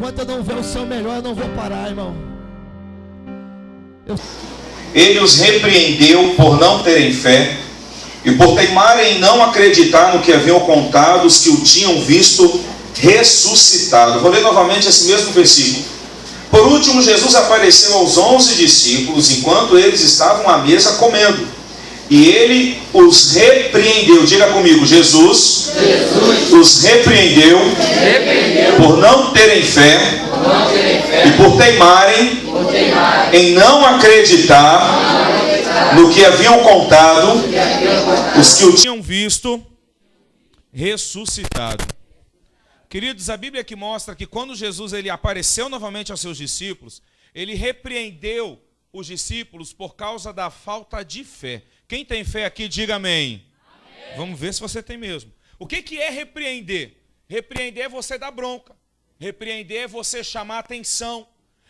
enquanto eu não ver o seu melhor, eu não vou parar, irmão. Ele os repreendeu por não terem fé e por teimarem em não acreditar no que haviam contado os que o tinham visto ressuscitado. Vou ler novamente esse mesmo versículo. Por último, Jesus apareceu aos 11 discípulos enquanto eles estavam à mesa comendo. E ele os repreendeu. Diga comigo, Jesus os repreendeu por não terem fé e por teimarem em não acreditar no que haviam contado os que o tinham visto ressuscitado. Queridos, a Bíblia aqui mostra que quando Jesus ele apareceu novamente aos seus discípulos, ele repreendeu os discípulos por causa da falta de fé. Quem tem fé aqui, diga amém. Amém. Vamos ver se você tem mesmo. O que é repreender? Repreender é você dar bronca. Repreender é você chamar atenção.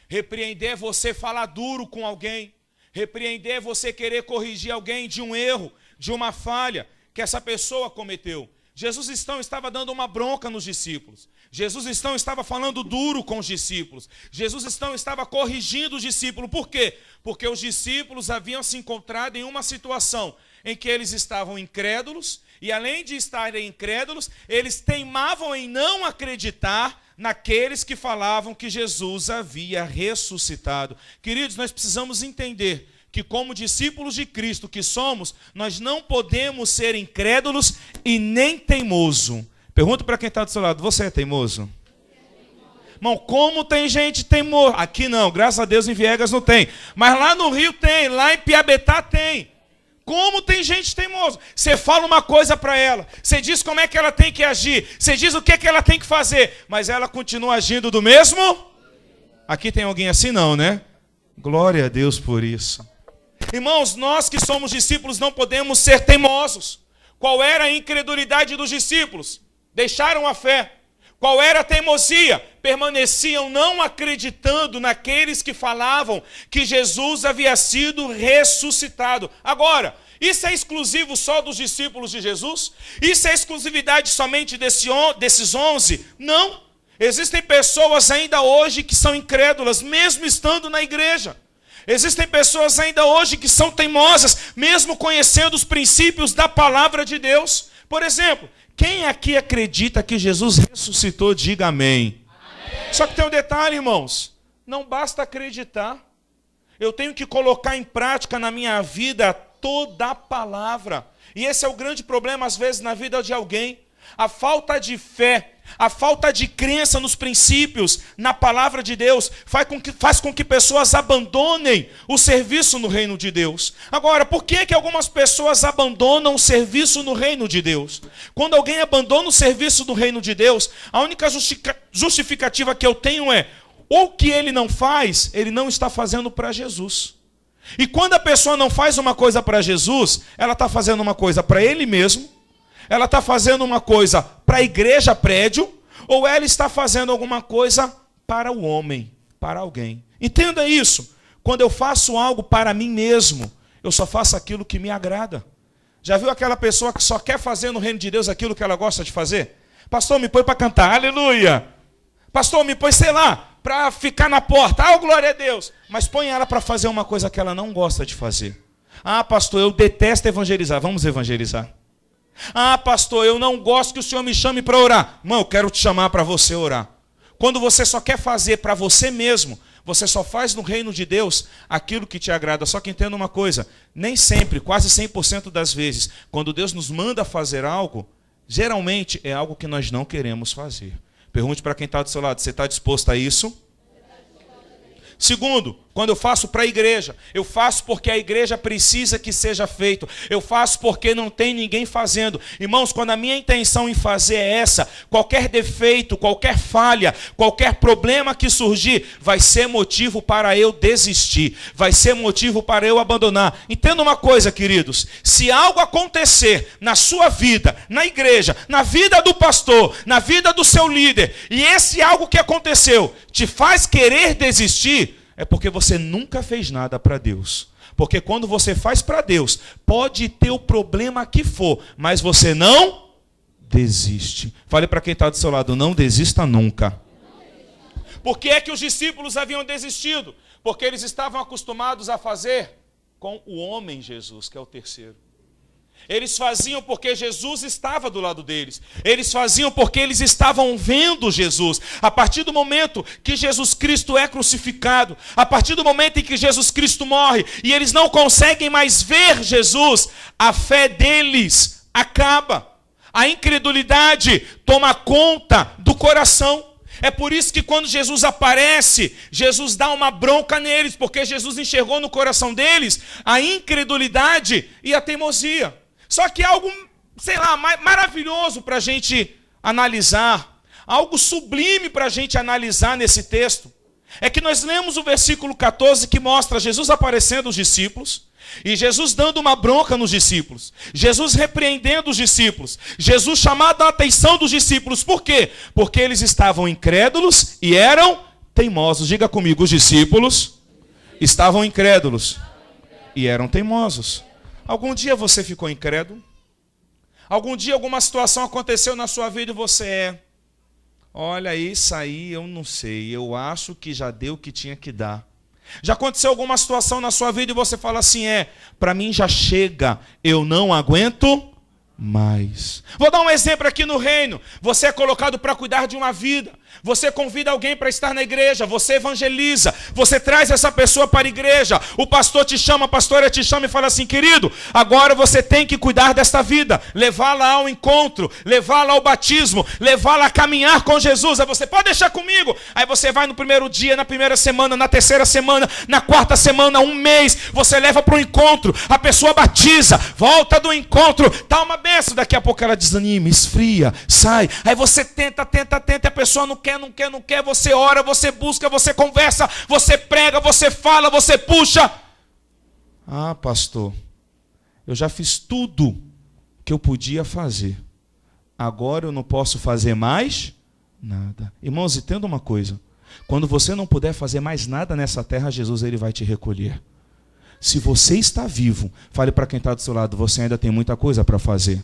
Repreender é você falar duro com alguém. Repreender é você querer corrigir alguém de um erro, de uma falha que essa pessoa cometeu. Jesus estava dando uma bronca nos discípulos. Jesus estava falando duro com os discípulos. Jesus estava corrigindo os discípulos. Por quê? Porque os discípulos haviam se encontrado em uma situação em que eles estavam incrédulos, e além de estarem incrédulos, eles teimavam em não acreditar naqueles que falavam que Jesus havia ressuscitado. Queridos, nós precisamos entender que como discípulos de Cristo que somos, nós não podemos ser incrédulos e nem teimoso. Pergunta para quem está do seu lado, você é teimoso? Irmão, como tem gente teimosa? Aqui não, graças a Deus em Viegas não tem. Mas lá no Rio tem, lá em Piabetá tem. Como tem gente teimosa? Você fala uma coisa para ela, você diz como é que ela tem que agir, você diz o que é que ela tem que fazer, mas ela continua agindo do mesmo? Aqui tem alguém assim não, né? Glória a Deus por isso. Irmãos, nós que somos discípulos não podemos ser teimosos. Qual era a incredulidade dos discípulos? Deixaram a fé. Qual era a teimosia? Permaneciam não acreditando naqueles que falavam que Jesus havia sido ressuscitado. Agora, isso é exclusivo só dos discípulos de Jesus? Isso é exclusividade somente desses 11? Não. Existem pessoas ainda hoje que são incrédulas, mesmo estando na igreja. Existem pessoas ainda hoje que são teimosas, mesmo conhecendo os princípios da palavra de Deus. Por exemplo, quem aqui acredita que Jesus ressuscitou, diga amém. Amém. Só que tem um detalhe, irmãos. Não basta acreditar. Eu tenho que colocar em prática na minha vida toda a palavra. E esse é o grande problema, às vezes, na vida de alguém. A falta de fé, a falta de crença nos princípios, na palavra de Deus, faz com que pessoas abandonem o serviço no reino de Deus. Agora, por que algumas pessoas abandonam o serviço no reino de Deus? Quando alguém abandona o serviço no reino de Deus, a única justificativa que eu tenho é, ou o que ele não faz, ele não está fazendo para Jesus. E quando a pessoa não faz uma coisa para Jesus, ela está fazendo uma coisa para ele mesmo, ela está fazendo uma coisa para a igreja, prédio, ou ela está fazendo alguma coisa para o homem, para alguém. Entenda isso. Quando eu faço algo para mim mesmo, eu só faço aquilo que me agrada. Já viu aquela pessoa que só quer fazer no reino de Deus aquilo que ela gosta de fazer? Pastor, me põe para cantar, aleluia. Pastor, me põe, sei lá, para ficar na porta, glória a Deus. Mas põe ela para fazer uma coisa que ela não gosta de fazer. Pastor, eu detesto evangelizar, vamos evangelizar. Pastor, eu não gosto que o Senhor me chame para orar. Irmão, eu quero te chamar para você orar. Quando você só quer fazer para você mesmo, você só faz no reino de Deus aquilo que te agrada. Só que entenda uma coisa, nem sempre, quase 100% das vezes, quando Deus nos manda fazer algo, geralmente é algo que nós não queremos fazer. Pergunte para quem está do seu lado, você está disposto a isso? Segundo, quando eu faço para a igreja, eu faço porque a igreja precisa que seja feito. Eu faço porque não tem ninguém fazendo. Irmãos, quando a minha intenção em fazer é essa, qualquer defeito, qualquer falha, qualquer problema que surgir, vai ser motivo para eu desistir, vai ser motivo para eu abandonar. Entenda uma coisa, queridos, se algo acontecer na sua vida, na igreja, na vida do pastor, na vida do seu líder, e esse algo que aconteceu te faz querer desistir, é porque você nunca fez nada para Deus. Porque quando você faz para Deus, pode ter o problema que for, mas você não desiste. Fale para quem está do seu lado, não desista nunca. Por que é que os discípulos haviam desistido? Porque eles estavam acostumados a fazer com o homem Jesus, que é o terceiro. Eles faziam porque Jesus estava do lado deles. Eles faziam porque eles estavam vendo Jesus. A partir do momento que Jesus Cristo é crucificado, a partir do momento em que Jesus Cristo morre, e eles não conseguem mais ver Jesus, a fé deles acaba. A incredulidade toma conta do coração. É por isso que quando Jesus aparece, Jesus dá uma bronca neles, porque Jesus enxergou no coração deles a incredulidade e a teimosia. Só que algo, sei lá, maravilhoso para a gente analisar, algo sublime para a gente analisar nesse texto, é que nós lemos o versículo 14 que mostra Jesus aparecendo aos discípulos, e Jesus dando uma bronca nos discípulos, Jesus repreendendo os discípulos, Jesus chamando a atenção dos discípulos. Por quê? Porque eles estavam incrédulos e eram teimosos. Diga comigo, os discípulos estavam incrédulos e eram teimosos. Algum dia você ficou incrédulo? Algum dia alguma situação aconteceu na sua vida e você olha, isso aí eu não sei, eu acho que já deu o que tinha que dar. Já aconteceu alguma situação na sua vida e você fala assim, para mim já chega, eu não aguento mais. Vou dar um exemplo aqui no reino. Você é colocado para cuidar de uma vida. Você convida alguém para estar na igreja, você evangeliza, você traz essa pessoa para a igreja, o pastor te chama, a pastora te chama e fala assim, querido, agora você tem que cuidar desta vida, levá-la ao encontro, levá-la ao batismo, levá-la a caminhar com Jesus. Aí você pode deixar comigo. Aí você vai no primeiro dia, na primeira semana, na terceira semana, na quarta semana, um mês, você leva para o encontro, a pessoa batiza, volta do encontro, tá uma benção, daqui a pouco ela desanima, esfria, sai, aí você tenta, e a pessoa não quer, você ora, você busca, você conversa, você prega, você fala, você puxa. Ah, pastor, eu já fiz tudo que eu podia fazer. Agora eu não posso fazer mais nada. Irmãos, entenda uma coisa. Quando você não puder fazer mais nada nessa terra, Jesus ele vai te recolher. Se você está vivo, fale para quem está do seu lado, você ainda tem muita coisa para fazer.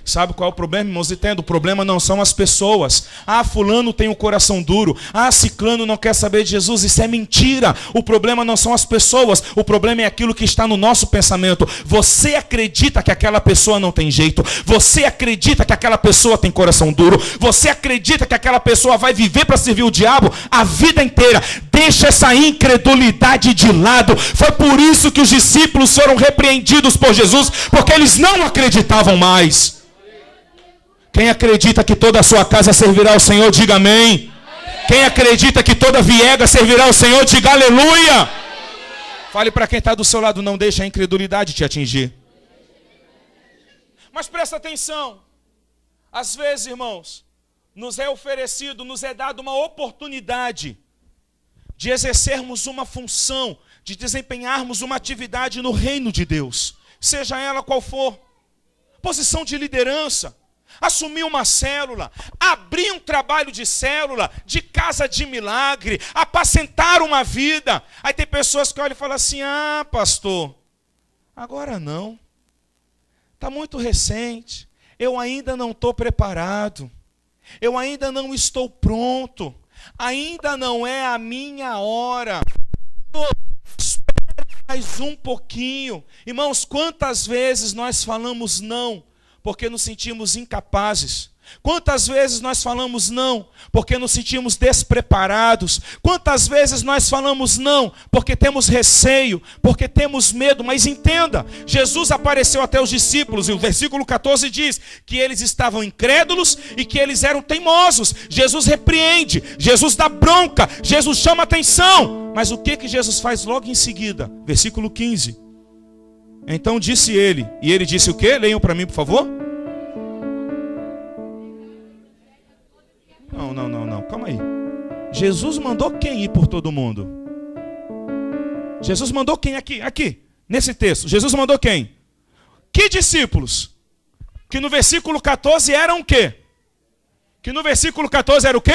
Sabe qual é o problema, irmãos? Entendo, o problema não são as pessoas. Ah, fulano tem um coração duro. Ah, ciclano não quer saber de Jesus. Isso é mentira. O problema não são as pessoas. O problema é aquilo que está no nosso pensamento. Você acredita que aquela pessoa não tem jeito. Você acredita que aquela pessoa tem coração duro. Você acredita que aquela pessoa vai viver para servir o diabo a vida inteira. Deixa essa incredulidade de lado. Foi por isso que os discípulos foram repreendidos por Jesus, porque eles não acreditavam mais. Quem acredita que toda a sua casa servirá ao Senhor, diga amém. Quem acredita que toda viega servirá ao Senhor, diga aleluia. Fale para quem está do seu lado, não deixe a incredulidade te atingir. Mas presta atenção. Às vezes, irmãos, nos é oferecido, nos é dado uma oportunidade de exercermos uma função, de desempenharmos uma atividade no reino de Deus, seja ela qual for. Posição de liderança, assumir uma célula, abrir um trabalho de célula, de casa de milagre, apacentar uma vida. Aí tem pessoas que olham e falam assim, ah, pastor, agora não, está muito recente, eu ainda não estou preparado, eu ainda não estou pronto, ainda não é a minha hora. Espera mais um pouquinho. Irmãos, quantas vezes nós falamos não porque nos sentimos incapazes? Quantas vezes nós falamos não porque nos sentimos despreparados? Quantas vezes nós falamos não porque temos receio, porque temos medo? Mas entenda, Jesus apareceu até os discípulos e o versículo 14 diz que eles estavam incrédulos e que eles eram teimosos. Jesus repreende, Jesus dá bronca, Jesus chama atenção. Mas o que Jesus faz logo em seguida? Versículo 15. Então disse ele, e ele disse o quê? Leiam para mim, por favor. Não, calma aí. Jesus mandou quem ir por todo mundo? Jesus mandou quem aqui, nesse texto? Jesus mandou quem? Que discípulos? Que no versículo 14 eram o quê? Que no versículo 14 era o quê?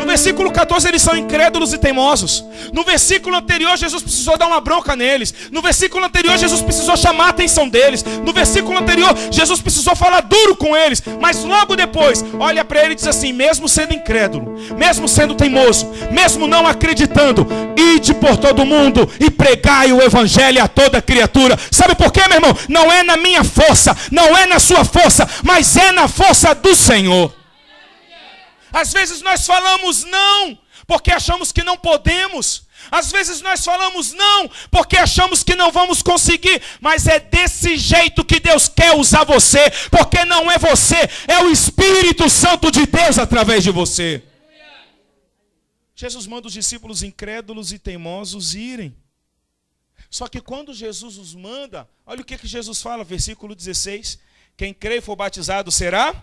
No versículo 14 eles são incrédulos e teimosos. No versículo anterior Jesus precisou dar uma bronca neles. No versículo anterior Jesus precisou chamar a atenção deles. No versículo anterior Jesus precisou falar duro com eles. Mas logo depois olha para ele e diz assim: mesmo sendo incrédulo, mesmo sendo teimoso, mesmo não acreditando, ide por todo mundo e pregai o evangelho a toda criatura. Sabe por quê, meu irmão? Não é na minha força, não é na sua força, mas é na força do Senhor. Às vezes nós falamos não porque achamos que não podemos. Às vezes nós falamos não porque achamos que não vamos conseguir. Mas é desse jeito que Deus quer usar você. Porque não é você, é o Espírito Santo de Deus através de você. Jesus manda os discípulos incrédulos e teimosos irem. Só que quando Jesus os manda, olha o que Jesus fala, versículo 16. Quem crê e for batizado será,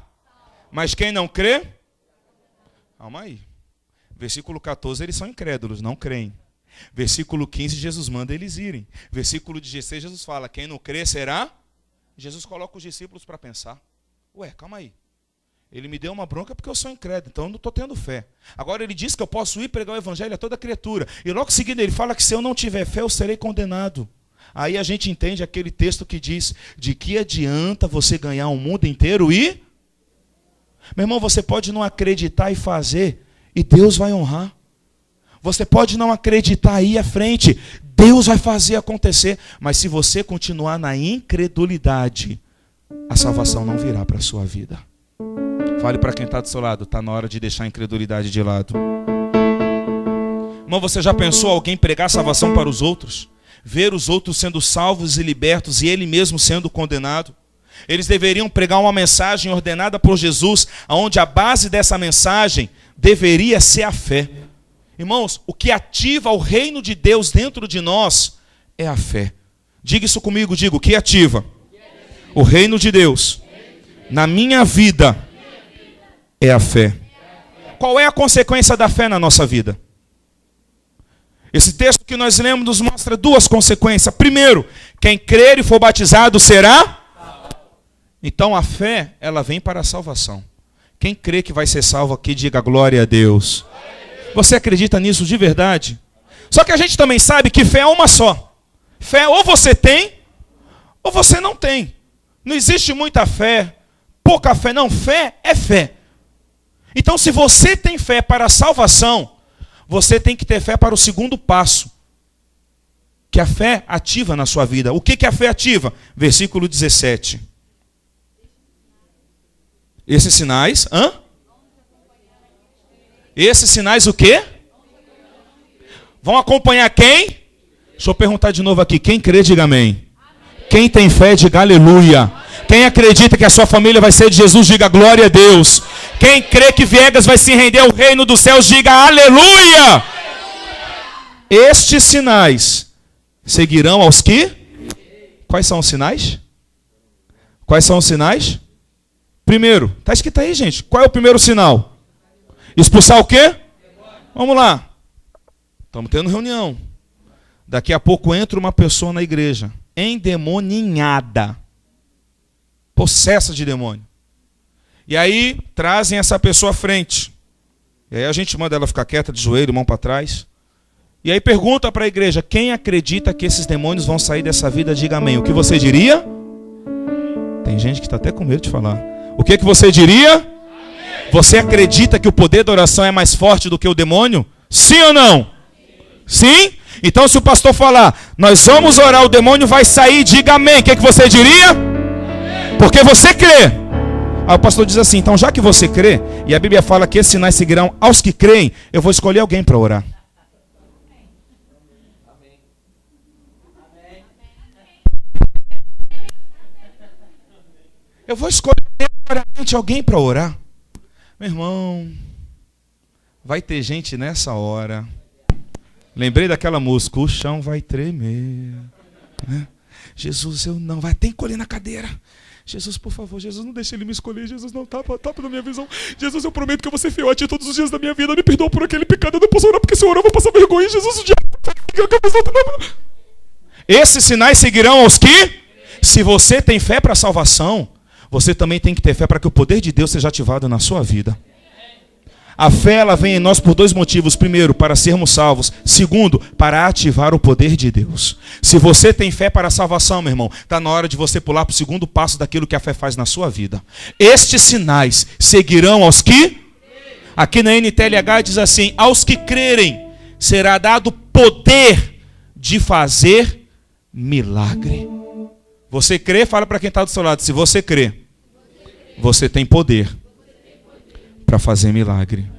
mas quem não crê... Calma aí. Versículo 14, eles são incrédulos, não creem. Versículo 15, Jesus manda eles irem. Versículo 16, Jesus fala: quem não crê será. Jesus coloca os discípulos para pensar. Ué, calma aí. Ele me deu uma bronca porque eu sou incrédulo, então eu não estou tendo fé. Agora ele diz que eu posso ir pregar o evangelho a toda criatura. E logo em seguida ele fala que se eu não tiver fé, eu serei condenado. Aí a gente entende aquele texto que diz: de que adianta você ganhar o mundo inteiro e... Meu irmão, você pode não acreditar e fazer, e Deus vai honrar. Você pode não acreditar e ir à frente, Deus vai fazer acontecer. Mas se você continuar na incredulidade, a salvação não virá para a sua vida. Fale para quem está do seu lado: está na hora de deixar a incredulidade de lado. Irmão, você já pensou alguém pregar salvação para os outros? Ver os outros sendo salvos e libertos e ele mesmo sendo condenado? Eles deveriam pregar uma mensagem ordenada por Jesus, onde a base dessa mensagem deveria ser a fé. Irmãos, o que ativa o reino de Deus dentro de nós é a fé. Diga isso comigo, diga: o que ativa o reino de Deus na minha vida é a fé. Qual é a consequência da fé na nossa vida? Esse texto que nós lemos nos mostra duas consequências. Primeiro, quem crer e for batizado será... Então a fé, ela vem para a salvação. Quem crê que vai ser salvo aqui, diga glória a Deus. Você acredita nisso de verdade? Só que a gente também sabe que fé é uma só. Fé ou você tem, ou você não tem. Não existe muita fé, pouca fé, não. Fé é fé. Então se você tem fé para a salvação, você tem que ter fé para o segundo passo, que a fé ativa na sua vida. O que a fé ativa? Versículo 17. Esses sinais, Esses sinais o quê? Vão acompanhar quem? Deixa eu perguntar de novo aqui. Quem crê, diga amém. Quem tem fé, diga aleluia. Quem acredita que a sua família vai ser de Jesus, diga glória a Deus. Quem crê que Viegas vai se render ao reino dos céus, diga aleluia. Estes sinais seguirão aos que? Quais são os sinais? Quais são os sinais? Primeiro, está escrito aí, gente. Qual é o primeiro sinal? Expulsar o quê? Vamos lá. Estamos tendo reunião. Daqui a pouco entra uma pessoa na igreja, endemoninhada, possessa de demônio. E aí trazem essa pessoa à frente. E aí a gente manda ela ficar quieta, de joelho, mão para trás. E aí pergunta para a igreja: quem acredita que esses demônios vão sair dessa vida, diga amém. O que você diria? Tem gente que está até com medo de falar. O que você diria? Amém. Você acredita que o poder da oração é mais forte do que o demônio? Sim ou não? Sim? Então se o pastor falar: nós vamos orar, o demônio vai sair, diga amém. O que você diria? Amém. Porque você crê. Aí o pastor diz assim: então já que você crê, e a Bíblia fala que esses sinais seguirão aos que creem, eu vou escolher alguém para orar. Eu vou escolher alguém para orar. Meu irmão, vai ter gente nessa hora. Lembrei daquela música: o chão vai tremer. Jesus, eu não. Vai ter que colher na cadeira. Jesus, por favor, Jesus, não deixe ele me escolher. Jesus, não tapa na minha visão. Jesus, eu prometo que eu vou ser fiel a ti todos os dias da minha vida. Me perdoa por aquele pecado. Eu não posso orar porque se eu orar eu vou passar vergonha. Jesus, o diabo. Esses sinais seguirão aos que? Se você tem fé para a salvação, você também tem que ter fé para que o poder de Deus seja ativado na sua vida. A fé, ela vem em nós por dois motivos. Primeiro, para sermos salvos. Segundo, para ativar o poder de Deus. Se você tem fé para a salvação, meu irmão, está na hora de você pular para o segundo passo daquilo que a fé faz na sua vida. Estes sinais seguirão aos que... Aqui na NTLH diz assim: aos que crerem será dado poder de fazer milagre. Você crê? Fala para quem está do seu lado. Se você crê, você tem poder para fazer milagre.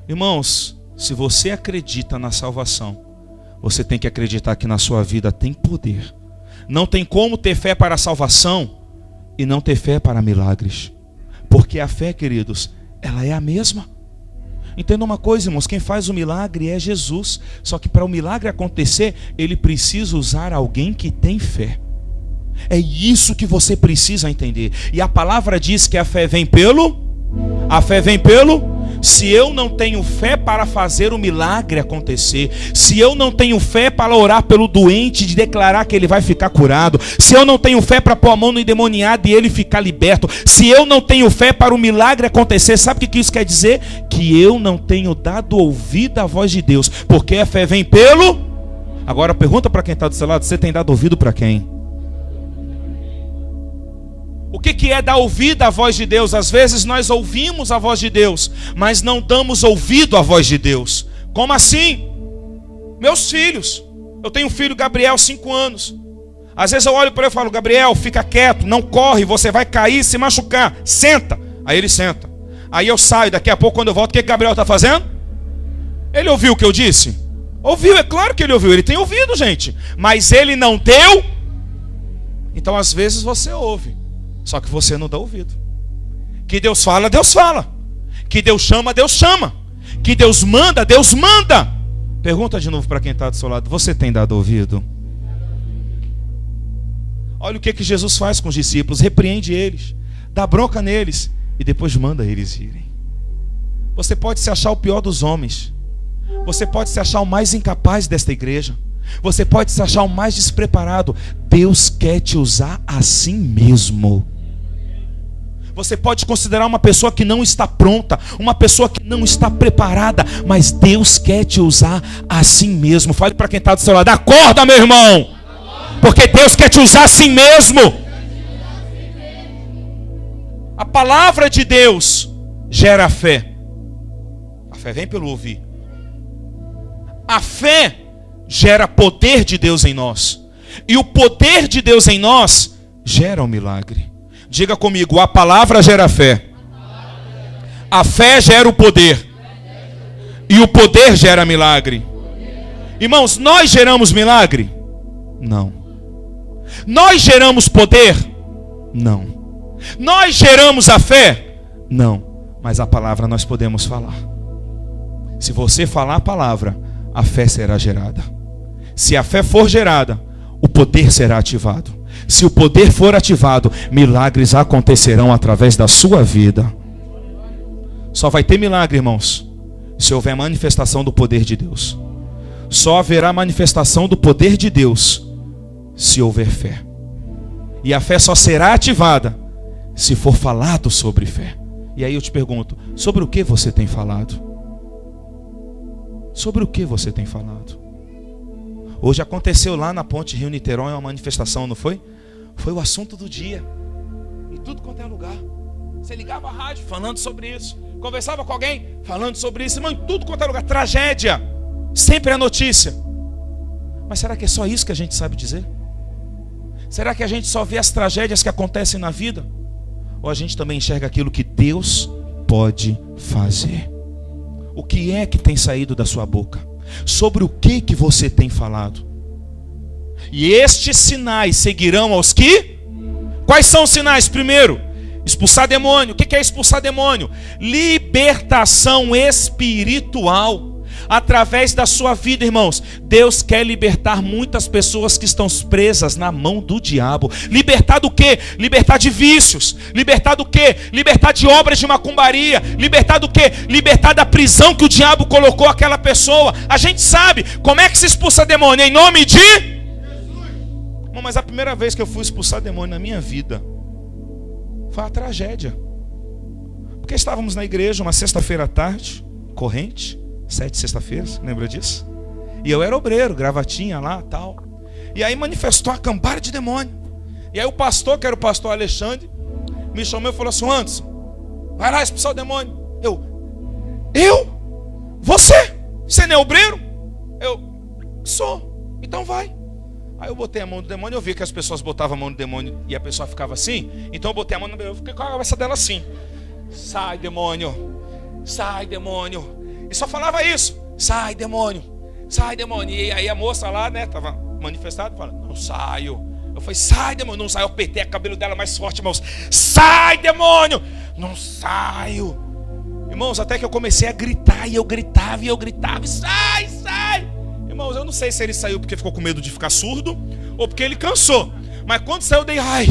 Irmãos, se você acredita na salvação, você tem que acreditar que na sua vida tem poder. Não tem como ter fé para a salvação e não ter fé para milagres. Porque a fé, queridos, ela é a mesma. Entenda uma coisa, irmãos, quem faz o milagre é Jesus. Só que para o milagre acontecer, ele precisa usar alguém que tem fé. É isso que você precisa entender. E a palavra diz que a fé vem pelo... A fé vem pelo... Se eu não tenho fé para fazer o milagre acontecer, se eu não tenho fé para orar pelo doente e declarar que ele vai ficar curado, se eu não tenho fé para pôr a mão no endemoniado e ele ficar liberto, se eu não tenho fé para o milagre acontecer, sabe o que isso quer dizer? Que eu não tenho dado ouvido à voz de Deus, porque a fé vem pelo... Agora pergunta para quem está do seu lado: você tem dado ouvido para quem? O que é dar ouvido à voz de Deus? Às vezes nós ouvimos a voz de Deus, mas não damos ouvido à voz de Deus. Como assim? Meus filhos. Eu tenho um filho, Gabriel, 5 anos. Às vezes eu olho para ele e falo: Gabriel, fica quieto, não corre, você vai cair, se machucar. Senta. Aí ele senta. Aí eu saio, daqui a pouco quando eu volto, o que Gabriel está fazendo? Ele ouviu o que eu disse? Ouviu, é claro que ele ouviu. Ele tem ouvido, gente. Mas ele não deu. Então às vezes você ouve, só que você não dá ouvido. Que Deus fala, Deus fala. Que Deus chama, Deus chama. Que Deus manda, Deus manda. Pergunta de novo para quem está do seu lado: você tem dado ouvido? Olha o que Jesus faz com os discípulos: repreende eles, dá bronca neles e depois manda eles irem. Você pode se achar o pior dos homens, você pode se achar o mais incapaz desta igreja, você pode se achar o mais despreparado. Deus quer te usar assim mesmo. Você pode considerar uma pessoa que não está pronta, uma pessoa que não está preparada, mas Deus quer te usar assim mesmo. Fale para quem está do seu lado: acorda, meu irmão, porque Deus quer te usar assim mesmo. A palavra de Deus gera fé. A fé vem pelo ouvir. A fé gera poder de Deus em nós. E o poder de Deus em nós gera um milagre. Diga comigo: a palavra gera fé. A fé gera o poder. E o poder gera milagre. Irmãos, nós geramos milagre? Não. Nós geramos poder? Não. Nós geramos a fé? Não. Mas a palavra nós podemos falar. Se você falar a palavra, a fé será gerada. Se a fé for gerada, o poder será ativado. Se o poder for ativado, milagres acontecerão através da sua vida. Só vai ter milagre, irmãos, se houver manifestação do poder de Deus. Só haverá manifestação do poder de Deus se houver fé. E a fé só será ativada se for falado sobre fé. E aí eu te pergunto: sobre o que você tem falado? Sobre o que você tem falado? Hoje aconteceu lá na Ponte Rio-Niterói uma manifestação, não foi? Foi o assunto do dia. Em tudo quanto é lugar. Você ligava a rádio falando sobre isso, conversava com alguém falando sobre isso. Irmão, em tudo quanto é lugar. Tragédia. Sempre é notícia. Mas será que é só isso que a gente sabe dizer? Será que a gente só vê as tragédias que acontecem na vida? Ou a gente também enxerga aquilo que Deus pode fazer? O que é que tem saído da sua boca? Sobre o que você tem falado? E estes sinais seguirão aos que? Quais são os sinais? Primeiro, expulsar demônio. O que é expulsar demônio? Libertação espiritual. Através da sua vida, irmãos, Deus quer libertar muitas pessoas que estão presas na mão do diabo. Libertar do quê? Libertar de vícios. Libertar do quê? Libertar de obras de macumbaria. Libertar do quê? Libertar da prisão que o diabo colocou aquela pessoa. A gente sabe como é que se expulsa demônio. Em nome de Jesus. Mas a primeira vez que eu fui expulsar demônio na minha vida foi uma tragédia. Porque estávamos na igreja uma sexta-feira à tarde, corrente, 7 sexta-feiras, lembra disso? E eu era obreiro, gravatinha lá, tal. E aí manifestou uma cambada de demônio. E aí o pastor, que era o pastor Alexandre, me chamou e falou assim: Anderson, vai lá expulsar o demônio. Eu? Você não é obreiro? Eu sou, então vai. Aí eu botei a mão no demônio, eu vi que as pessoas botavam a mão no demônio e a pessoa ficava assim. Então eu botei a mão no demônio, eu fiquei com a cabeça dela assim: sai demônio, sai demônio. E só falava isso: sai demônio, sai demônio. E aí a moça lá, né, tava manifestada, falando: não saio. Eu falei: sai demônio, não saio. Eu apertei o cabelo dela mais forte, irmãos: sai demônio, não saio. Irmãos, até que eu comecei a gritar, e eu gritava, e sai, sai. Irmãos, eu não sei se ele saiu porque ficou com medo de ficar surdo, ou porque ele cansou. Mas quando saiu, eu dei: ai,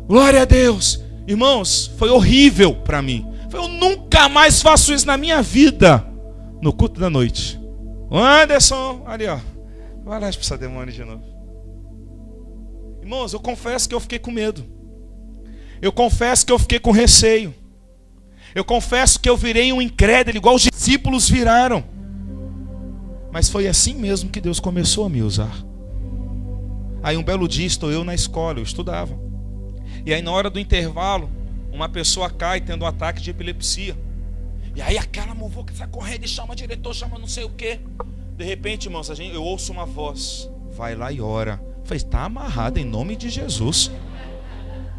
glória a Deus. Irmãos, foi horrível para mim. Eu nunca mais faço isso na minha vida. No culto da noite: o Anderson, ali ó, vai lá expulsar demônio de novo. Irmãos, eu confesso que eu fiquei com medo. Eu confesso que eu fiquei com receio. Eu confesso que eu virei um incrédulo, igual os discípulos viraram. Mas foi assim mesmo que Deus começou a me usar. Aí um belo dia estou eu na escola, eu estudava. E aí na hora do intervalo, uma pessoa cai tendo um ataque de epilepsia. E aí aquela muvuca sai correndo e chama diretor, chama não sei o quê. De repente, irmãos, eu ouço uma voz: vai lá e ora. Eu falei: está amarrado em nome de Jesus.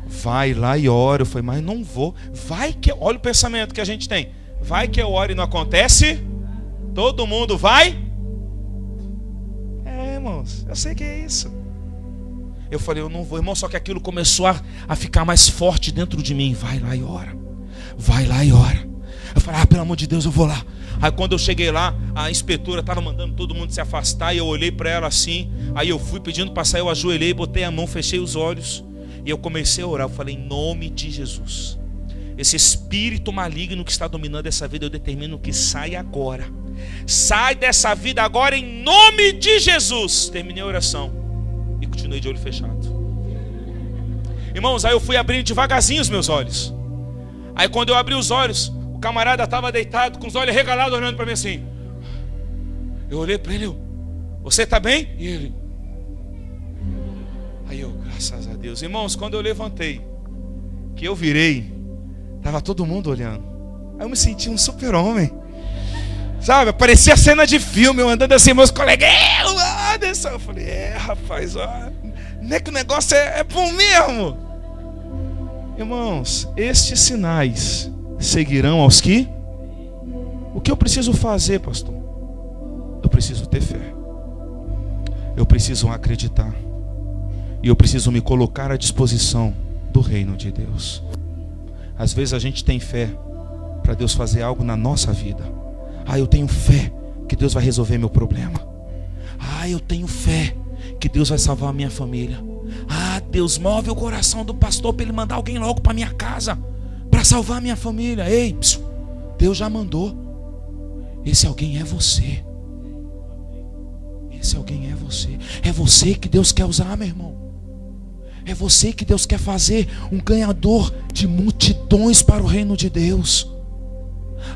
Vai lá e ora. Eu falei: mas não vou. Vai que... Olha o pensamento que a gente tem: vai que eu oro e não acontece. Todo mundo vai. Irmãos, eu sei que é isso. Eu falei: eu não vou, irmão. Só que aquilo começou a ficar mais forte dentro de mim: vai lá e ora. Vai lá e ora. Eu falei: pelo amor de Deus, eu vou lá. Aí quando eu cheguei lá, a inspetora estava mandando todo mundo se afastar. E eu olhei para ela assim. Aí eu fui pedindo para sair, eu ajoelhei, botei a mão, fechei os olhos. E eu comecei a orar. Eu falei: em nome de Jesus, esse espírito maligno que está dominando essa vida, eu determino que saia agora. Sai dessa vida agora em nome de Jesus. Terminei a oração e continuei de olho fechado. Irmãos, aí eu fui abrindo devagarzinho os meus olhos. Aí quando eu abri os olhos, o camarada estava deitado com os olhos regalados, olhando para mim assim. Eu olhei para ele: você está bem? E ele... Aí eu: graças a Deus. Irmãos, quando eu levantei, que eu virei, estava todo mundo olhando. Aí eu me senti um super-homem. Sabe, parecia cena de filme, eu andando assim, meus colegas: Anderson. Eu falei: rapaz, ó, não é que o negócio é bom mesmo. Irmãos, estes sinais seguirão aos que... O que eu preciso fazer, pastor? Eu preciso ter fé. Eu preciso acreditar. E eu preciso me colocar à disposição do reino de Deus. Às vezes a gente tem fé para Deus fazer algo na nossa vida. Eu tenho fé que Deus vai resolver meu problema. Eu tenho fé que Deus vai salvar a minha família. Deus move o coração do pastor para ele mandar alguém logo para minha casa para salvar a minha família. Ei, Deus já mandou. Esse alguém é você. Esse alguém é você. É você que Deus quer usar, meu irmão. É você que Deus quer fazer um ganhador de multidões para o reino de Deus.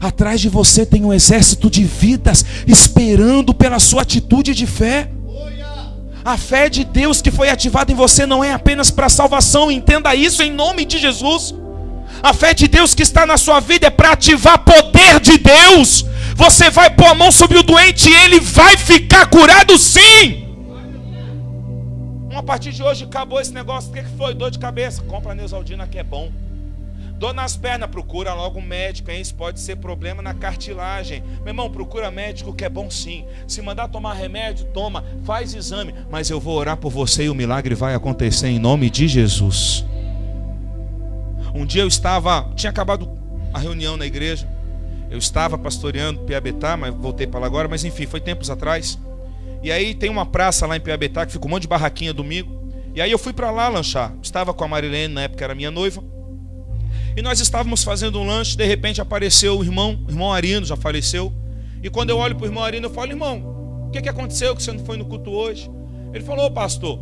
Atrás de você tem um exército de vidas esperando pela sua atitude de fé. A fé de Deus que foi ativada em você não é apenas para salvação, entenda isso em nome de Jesus. A fé de Deus que está na sua vida é para ativar poder de Deus. Você vai pôr a mão sobre o doente e ele vai ficar curado, sim. A partir de hoje acabou esse negócio. O que foi? Dor de cabeça? Compra a Neusaldina que é bom. Dor nas pernas, procura logo um médico, hein? Isso pode ser problema na cartilagem. Meu irmão, procura médico que é bom sim. Se mandar tomar remédio, toma, faz exame. Mas eu vou orar por você e o milagre vai acontecer em nome de Jesus. Um dia tinha acabado a reunião na igreja. Eu estava pastoreando Piabetá, mas voltei para lá agora. Mas enfim, foi tempos atrás. E aí tem uma praça lá em Piabetá que fica um monte de barraquinha domingo. E aí eu fui para lá lanchar. Estava com a Marilene, na época era minha noiva. E nós estávamos fazendo um lanche, de repente apareceu o irmão Arino, já faleceu. E quando eu olho para o irmão Arino, eu falo: irmão, o que aconteceu que você não foi no culto hoje? Ele falou: pastor,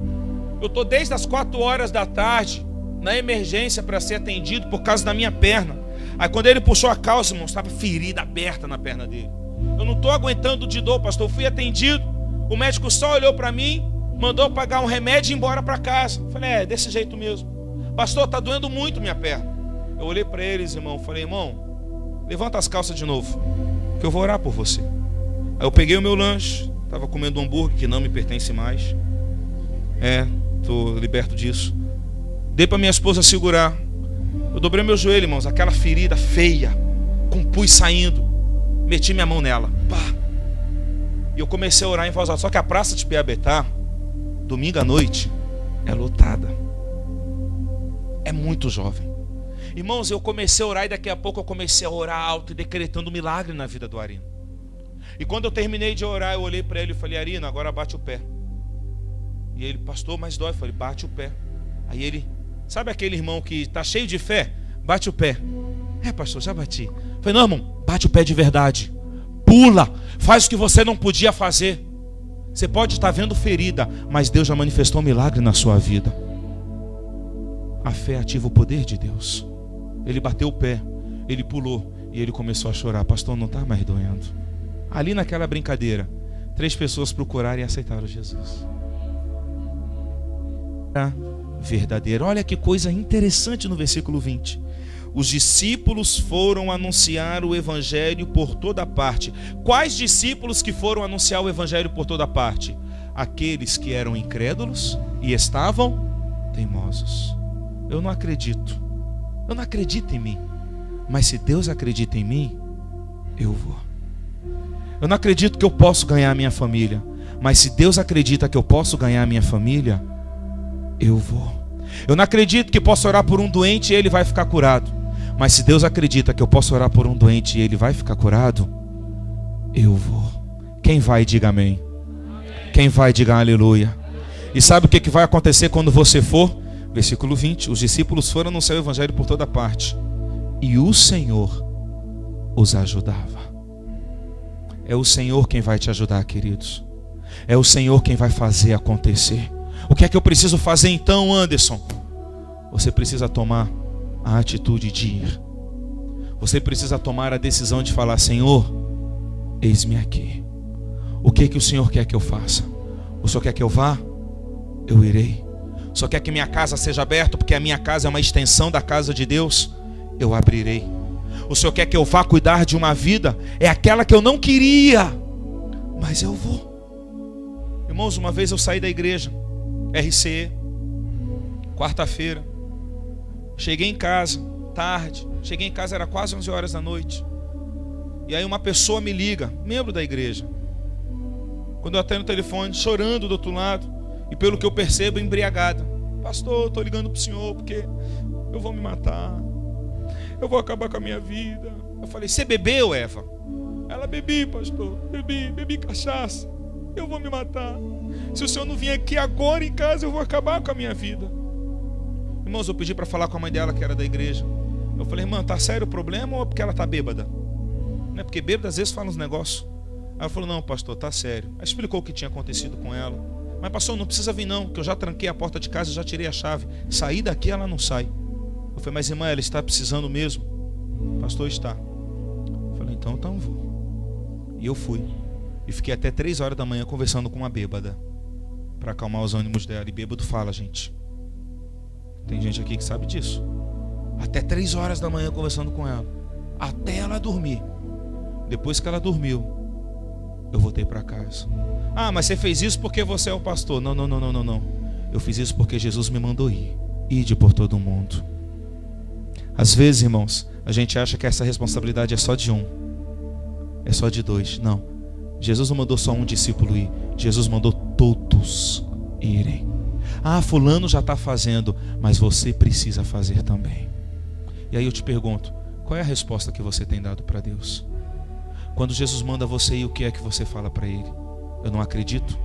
eu estou desde as 4 horas da tarde na emergência para ser atendido por causa da minha perna. Aí quando ele puxou a calça, irmão, estava ferida aberta na perna dele. Eu não estou aguentando de dor, pastor. Eu fui atendido, o médico só olhou para mim, mandou pagar um remédio e ir embora para casa. Eu falei, é desse jeito mesmo. Pastor, está doendo muito minha perna. Eu olhei para eles, irmão, falei, irmão, levanta as calças de novo, que eu vou orar por você. Aí eu peguei o meu lanche, estava comendo um hambúrguer que não me pertence mais. Estou liberto disso. Dei para minha esposa segurar. Eu dobrei meu joelho, irmãos, aquela ferida feia, com pus saindo. Meti minha mão nela. Pá. E eu comecei a orar em voz alta. Só que a praça de Piabetá, domingo à noite, é lotada. É muito jovem. Irmãos, eu comecei a orar e daqui a pouco eu comecei a orar alto e decretando um milagre na vida do Arino. E quando eu terminei de orar, eu olhei para ele e falei, Arino, agora bate o pé. E ele, pastor, mas dói. Eu falei, bate o pé. Aí ele, sabe aquele irmão que está cheio de fé? Bate o pé. Pastor, já bati. Eu falei, não, irmão, bate o pé de verdade. Pula, faz o que você não podia fazer. Você pode estar vendo ferida, mas Deus já manifestou um milagre na sua vida. A fé ativa o poder de Deus. Ele bateu o pé, ele pulou e ele começou a chorar. Pastor, não está mais doendo. Ali naquela brincadeira, 3 pessoas procuraram e aceitaram Jesus. Verdadeiro. Olha que coisa interessante no versículo 20. Os discípulos foram anunciar o evangelho por toda parte. Quais discípulos que foram anunciar o evangelho por toda parte? Aqueles que eram incrédulos e estavam teimosos. Eu não acredito. Eu não acredito em mim. Mas se Deus acredita em mim, eu vou. Eu não acredito que eu posso ganhar a minha família. Mas se Deus acredita que eu posso ganhar a minha família, eu vou. Eu não acredito que posso orar por um doente e ele vai ficar curado. Mas se Deus acredita que eu posso orar por um doente e ele vai ficar curado, eu vou. Quem vai, diga amém. Quem vai, diga aleluia. E sabe o que vai acontecer quando você for? Versículo 20. Os discípulos foram anunciar o evangelho por toda parte, e o Senhor os ajudava. É o Senhor quem vai te ajudar, queridos. É o Senhor quem vai fazer acontecer. O que é que eu preciso fazer então, Anderson? Você precisa tomar a atitude de ir. Você precisa tomar a decisão de falar, Senhor, eis-me aqui. O que é que o Senhor quer que eu faça? O Senhor quer que eu vá? Eu irei. O Senhor quer que minha casa seja aberta, porque a minha casa é uma extensão da casa de Deus? Eu abrirei. O Senhor quer que eu vá cuidar de uma vida? É aquela que eu não queria, mas eu vou. Irmãos, uma vez eu saí da igreja RCE, quarta-feira. Cheguei em casa, tarde. Cheguei em casa, era quase 11 horas da noite. E aí uma pessoa me liga, membro da igreja. Quando eu atendo o telefone, chorando do outro lado. E pelo que eu percebo, embriagada. Pastor, estou ligando para o senhor porque eu vou me matar. Eu vou acabar com a minha vida. Eu falei, você bebeu, Eva? Ela, bebi, pastor. Bebi cachaça. Eu vou me matar. Se o senhor não vier aqui agora em casa, eu vou acabar com a minha vida. Irmãos, eu pedi para falar com a mãe dela, que era da igreja. Eu falei, irmã, tá sério o problema ou é porque ela tá bêbada? Não é porque bêbada às vezes fala uns negócios. Aí ela falou, não, pastor, tá sério. Aí explicou o que tinha acontecido com ela. Mas pastor, não precisa vir não, que eu já tranquei a porta de casa, já tirei a chave. Saí daqui, ela não sai. Eu falei, mas irmã, ela está precisando mesmo? Pastor, está. Eu falei, então vou. E eu fui. E fiquei até 3 horas da manhã conversando com uma bêbada, para acalmar os ânimos dela. E bêbado fala, gente. Tem gente aqui que sabe disso. Até 3 horas da manhã conversando com ela, até ela dormir. Depois que ela dormiu, eu voltei para casa. Ah, mas você fez isso porque você é o pastor. Não. Eu fiz isso porque Jesus me mandou ir. Ide por todo o mundo. Às vezes, irmãos, a gente acha que essa responsabilidade é só de um, é só de 2. Não. Jesus não mandou só um discípulo ir. Jesus mandou todos irem. Ah, fulano já está fazendo, mas você precisa fazer também. E aí eu te pergunto, qual é a resposta que você tem dado para Deus? Quando Jesus manda você ir, o que é que você fala para Ele? Eu não acredito,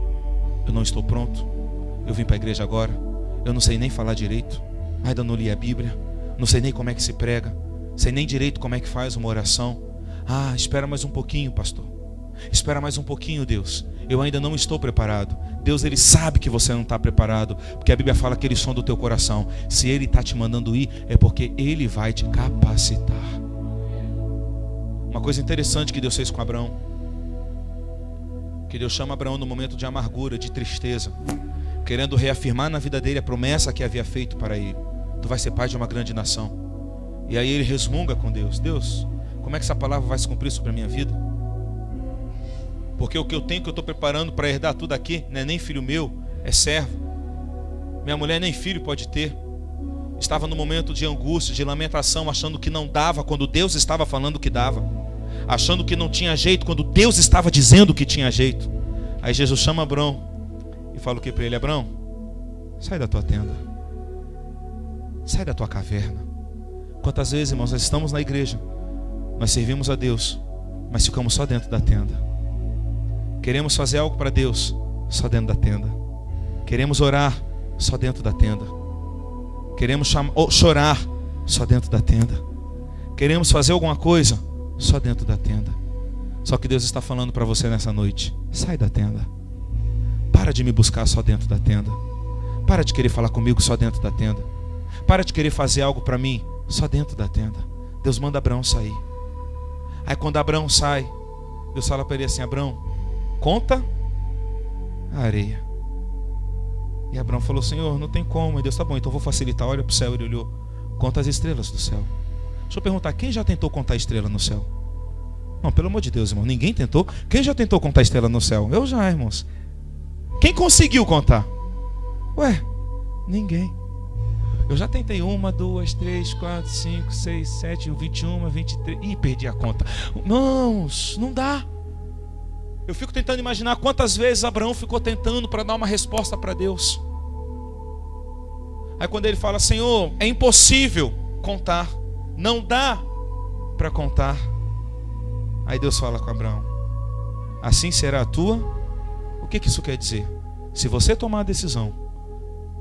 eu não estou pronto, eu vim para a igreja agora, eu não sei nem falar direito, ainda não li a Bíblia, não sei nem como é que se prega, sei nem direito como é que faz uma oração. Ah, espera mais um pouquinho, pastor. Espera mais um pouquinho, Deus. Eu ainda não estou preparado. Deus, Ele sabe que você não está preparado, porque a Bíblia fala que Ele sonda o teu coração. Se Ele está te mandando ir, é porque Ele vai te capacitar. Uma coisa interessante que Deus fez com Abraão, que Deus chama Abraão no momento de amargura, de tristeza, querendo reafirmar na vida dele a promessa que havia feito para ele: tu vais ser pai de uma grande nação. E aí ele resmunga com Deus: Deus, como é que essa palavra vai se cumprir sobre a minha vida? Porque o que eu tenho, que eu estou preparando para herdar tudo aqui, não é nem filho meu, é servo. Minha mulher nem filho pode ter. Estava no momento de angústia, de lamentação, achando que não dava quando Deus estava falando que dava, achando que não tinha jeito quando Deus estava dizendo que tinha jeito. Aí Jesus chama Abraão e fala o que para ele? Abraão, sai da tua tenda, sai da tua caverna. Quantas vezes, irmãos, nós estamos na igreja, nós servimos a Deus, mas ficamos só dentro da tenda. Queremos fazer algo para Deus, só dentro da tenda. Queremos orar, só dentro da tenda. Queremos chorar, só dentro da tenda. Queremos fazer alguma coisa, só dentro da tenda. Só que Deus está falando para você nessa noite: sai da tenda. Para de me buscar só dentro da tenda. Para de querer falar comigo só dentro da tenda. Para de querer fazer algo para mim só dentro da tenda. Deus manda Abraão sair. Aí quando Abraão sai, Deus fala para ele assim: Abraão, conta a areia. E Abraão falou: Senhor, não tem como. E Deus: tá bom, então vou facilitar. Olha para o céu. Ele olhou: conta as estrelas do céu. Deixa eu perguntar, quem já tentou contar estrela no céu? Não, pelo amor de Deus, irmão, ninguém tentou. Quem já tentou contar estrela no céu? Eu já, irmãos. Quem conseguiu contar? Ué, ninguém. Eu já tentei 1, 2, 3, 4, 5, 6, 7, 21, 23. Ih, perdi a conta. Irmãos, não dá. Eu fico tentando imaginar quantas vezes Abraão ficou tentando para dar uma resposta para Deus. Aí quando ele fala: Senhor, é impossível contar, não dá para contar. Aí Deus fala com Abraão: assim será a tua. O que isso quer dizer? Se você tomar a decisão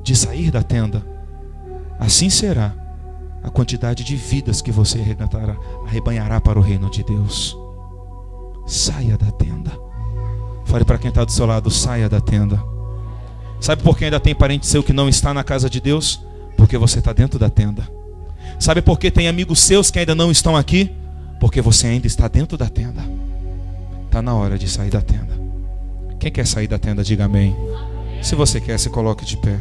de sair da tenda, assim será a quantidade de vidas que você arrebanhará para o reino de Deus. Saia da tenda. Fale para quem está do seu lado: saia da tenda. Sabe por que ainda tem parente seu que não está na casa de Deus? Porque você está dentro da tenda. Sabe por que tem amigos seus que ainda não estão aqui? Porque você ainda está dentro da tenda. Está na hora de sair da tenda. Quem quer sair da tenda, diga amém. Se você quer, se coloque de pé.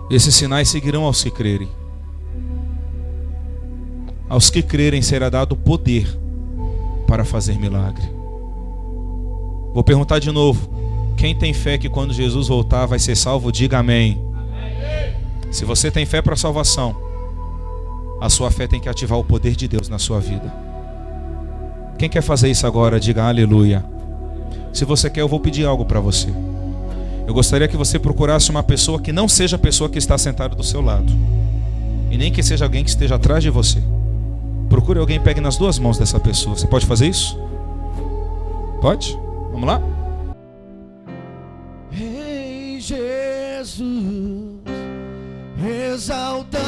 Esses sinais seguirão aos que crerem. Aos que crerem será dado poder para fazer milagre. Vou perguntar de novo: quem tem fé que quando Jesus voltar vai ser salvo, diga amém. Se você tem fé para a salvação, a sua fé tem que ativar o poder de Deus na sua vida. Quem quer fazer isso agora, diga aleluia. Se você quer, eu vou pedir algo para você. Eu gostaria que você procurasse uma pessoa que não seja a pessoa que está sentada do seu lado, e nem que seja alguém que esteja atrás de você. Procure alguém e pegue nas duas mãos dessa pessoa. Você pode fazer isso? Pode? Vamos lá? Ei, Jesus, exalta